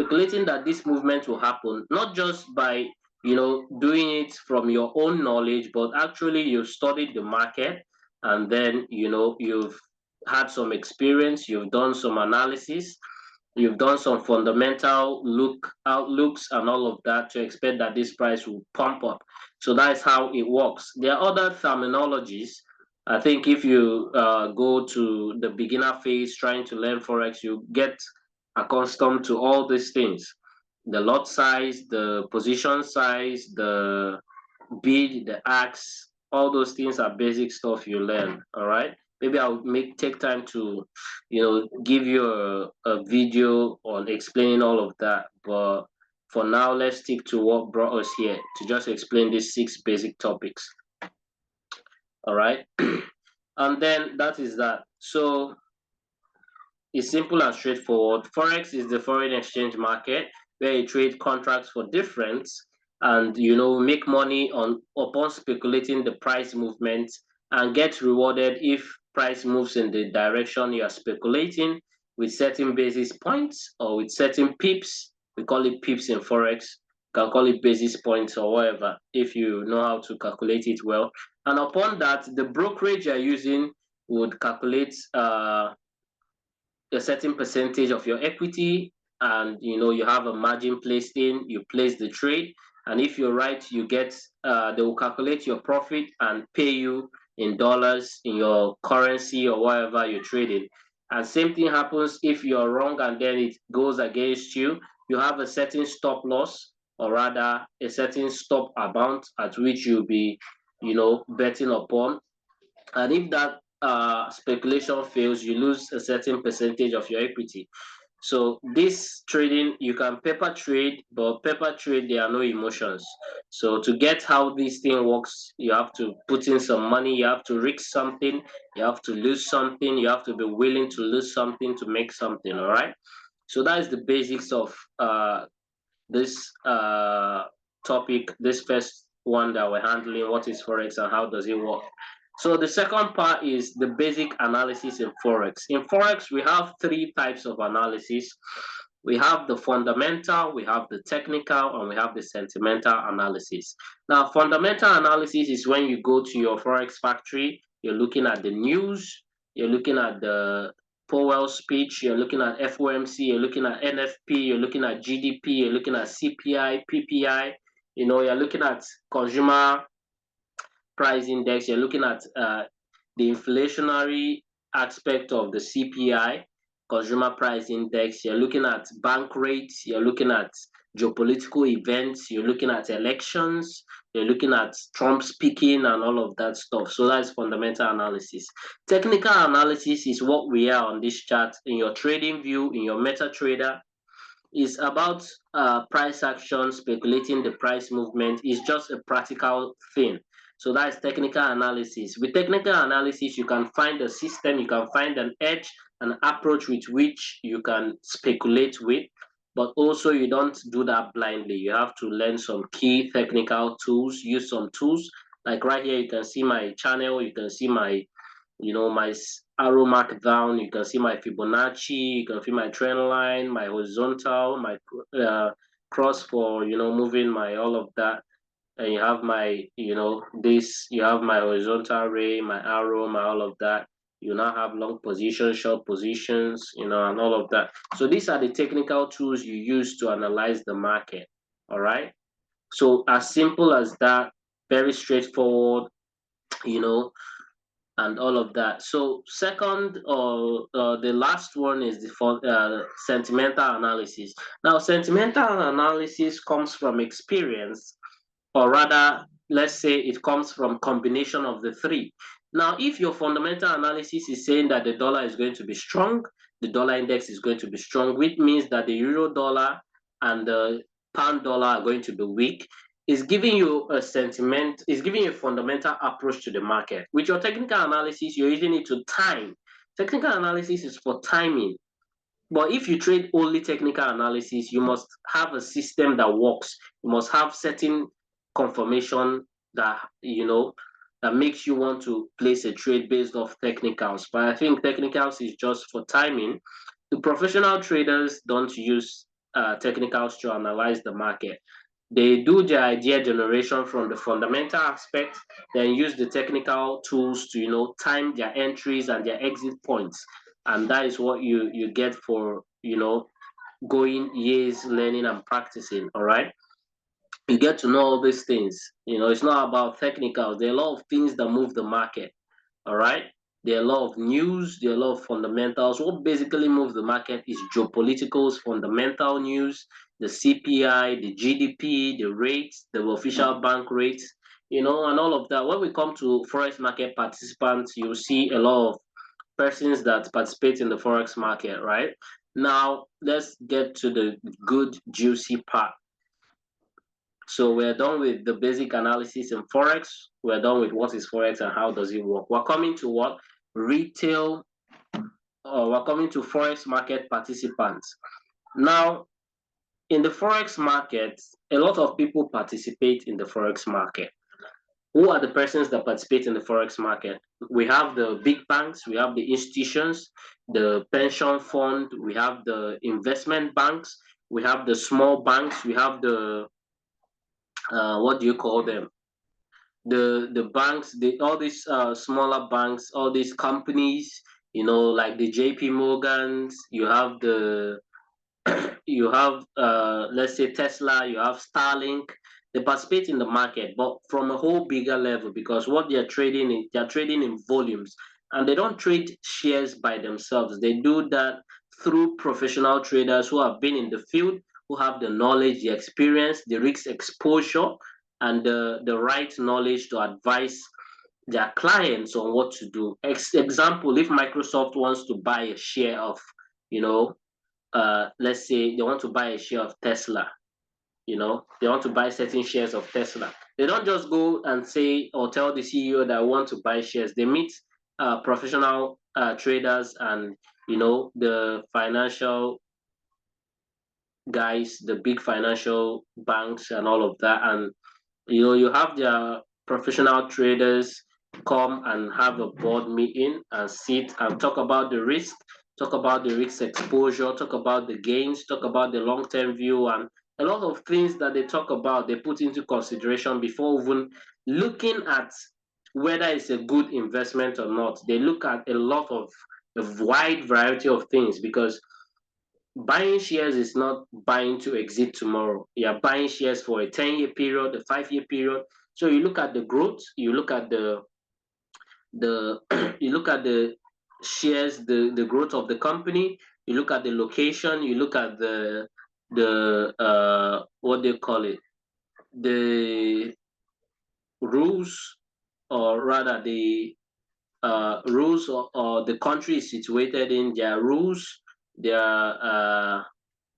speculating that this movement will happen, not just by doing it from your own knowledge, but actually you've studied the market, and then you've had some experience, you've done some analysis, you've done some fundamental outlooks and all of that to expect that this price will pump up. So that's how it works. There are other terminologies. I think if you go to the beginner phase trying to learn forex, you get accustomed to all these things: the lot size, the position size, the bid, the ask. All those things are basic stuff you learn. All right. Maybe I'll take time to, give you a video on explaining all of that. But for now, let's stick to what brought us here to just explain these 6 basic topics. All right. And then that is that. So it's simple and straightforward. Forex is the foreign exchange market where you trade contracts for difference and make money upon speculating the price movement, and get rewarded if price moves in the direction you are speculating with certain basis points or with certain pips. We call it pips in forex. You can call it basis points or whatever if you know how to calculate it well. And upon that, the brokerage you're using would calculate a certain percentage of your equity, and you have a margin placed in, you place the trade, and if you're right, you get they will calculate your profit and pay you in dollars, in your currency or whatever you're trading. And same thing happens if you're wrong and then it goes against you. You have a certain stop loss, or rather a certain stop amount at which you'll be betting upon. And if that speculation fails, you lose a certain percentage of your equity. So this trading, you can paper trade, but paper trade, there are no emotions. So to get how this thing works, you have to put in some money, you have to risk something, you have to lose something, you have to be willing to lose something to make something, all right? So that is the basics of this topic, this first one that we're handling: what is Forex and how does it work? So the second part is the basic analysis in Forex. In Forex, we have 3 types of analysis. We have the fundamental, we have the technical, and we have the sentimental analysis. Now, fundamental analysis is when you go to your Forex factory, you're looking at the news, you're looking at the Powell speech, you're looking at FOMC, you're looking at NFP, you're looking at GDP, you're looking at CPI, PPI, you're looking at consumer price index, you're looking at the inflationary aspect of the CPI, consumer price index, you're looking at bank rates, you're looking at geopolitical events, you're looking at elections, you're looking at Trump speaking and all of that stuff. So that's fundamental analysis. Technical analysis is what we are on this chart. In your trading view, in your MetaTrader, is about price action, speculating the price movement. Is just a practical thing. So that's technical analysis. With technical analysis, you can find a system, you can find an edge, an approach with which you can speculate with, but also you don't do that blindly. You have to learn some key technical tools, use some tools. Like right here, you can see my channel, you can see my, my arrow mark down, you can see my Fibonacci, you can see my trend line, my horizontal, my cross for, moving my all of that. And you have my, this, you have my horizontal ray, my arrow, my all of that. You now have long positions, short positions, and all of that. So these are the technical tools you use to analyze the market. All right. So as simple as that, very straightforward, and all of that. So second, or the last one is the sentimental analysis. Now, sentimental analysis comes from experience, or rather, let's say it comes from combination of the 3. Now, if your fundamental analysis is saying that the dollar is going to be strong, the dollar index is going to be strong, which means that the euro dollar and the pound dollar are going to be weak, is giving you a sentiment, is giving you a fundamental approach to the market. With your technical analysis, you're using it to time. Technical analysis is for timing. But if you trade only technical analysis, you must have a system that works. You must have certain confirmation that that makes you want to place a trade based off technicals. But I think technicals is just for timing. The professional traders don't use technicals to analyze the market. They do their idea generation from the fundamental aspect, then use the technical tools to time their entries and their exit points, and that is what you get for going years learning and practicing. All right, you get to know all these things. It's not about technicals. There are a lot of things that move the market. All right. There are a lot of news, there are a lot of fundamentals. What basically moves the market is geopoliticals, fundamental news, the CPI, the GDP, the rates, the official bank rates, and all of that. When we come to forex market participants, you'll see a lot of persons that participate in the forex market, right? Now, let's get to the good, juicy part. So we're done with the basic analysis in Forex. We're done with what is Forex and how does it work. We're coming to what? Retail, we're coming to Forex market participants. Now, in the Forex market, a lot of people participate in the Forex market. Who are the persons that participate in the Forex market? We have the big banks, we have the institutions, the pension fund, we have the investment banks, we have the small banks, we have the what do you call them? The banks, all these smaller banks, all these companies, like the JP Morgans, you have let's say Tesla, you have Starlink. They participate in the market, but from a whole bigger level, because what they're trading in volumes, and they don't trade shares by themselves. They do that through professional traders who have been in the field, who have the knowledge, the experience, the risk exposure, and the right knowledge to advise their clients on what to do. Example, if Microsoft wants to buy a share of, you know, let's say they want to buy a share of Tesla, they want to buy certain shares of Tesla. They don't just go and say or tell the CEO that I want to buy shares. They meet professional traders and, the financial guys, the big financial banks and all of that. And you have their professional traders come and have a board meeting and sit and talk about the risk, talk about the risk exposure, talk about the gains, talk about the long-term view, and a lot of things that they talk about, they put into consideration before even looking at whether it's a good investment or not. They look at a lot of a wide variety of things, because buying shares is not buying to exit tomorrow. You're buying shares for a 10-year period, a 5-year period. So you look at the growth, you look at the you look at the shares, the growth of the company, you look at the location, you look at the what do you call it? The rules, or rather the rules, or the country is situated in, their rules, their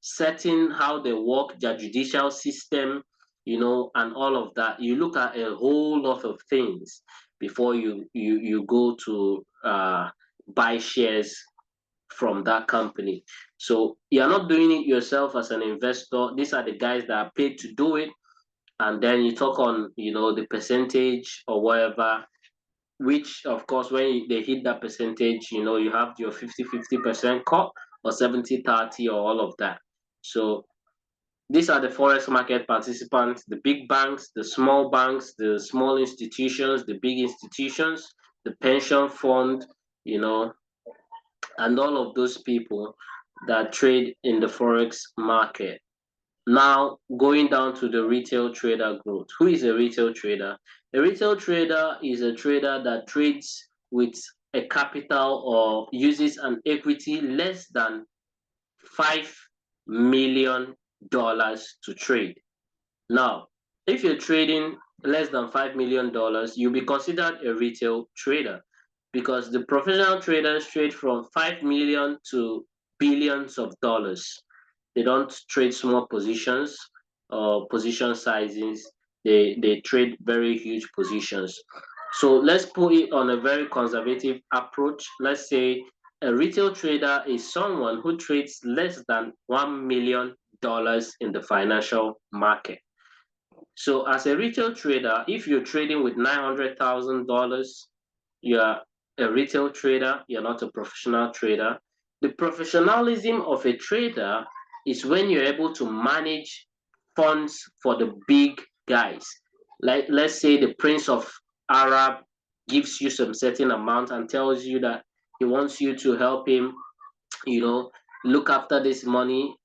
setting, how they work, their judicial system, and all of that. You look at a whole lot of things before you go to buy shares from that company. So you're not doing it yourself as an investor. These are the guys that are paid to do it, and then you talk on the percentage or whatever, which of course when they hit that percentage, you have your 50-50% cut, or 70-30, or all of that. So these are the forex market participants: the big banks, the small institutions, the big institutions, the pension fund, and all of those people that trade in the forex market. Now, going down to the retail trader growth. Who is a retail trader? A retail trader is a trader that trades with a capital or uses an equity less than $5 million to trade. Now, if you're trading less than $5 million, you'll be considered a retail trader, because the professional traders trade from 5 million to billions of dollars. They don't trade small positions or position sizes. They trade very huge positions. So let's put it on a very conservative approach. Let's say a retail trader is someone who trades less than $1 million in the financial market. So as a retail trader, if you're trading with $900,000, you're a retail trader, you're not a professional trader. The professionalism of a trader is when you're able to manage funds for the big guys. Like, let's say the Prince of Arab gives you some certain amount and tells you that he wants you to help him, you know, look after this money,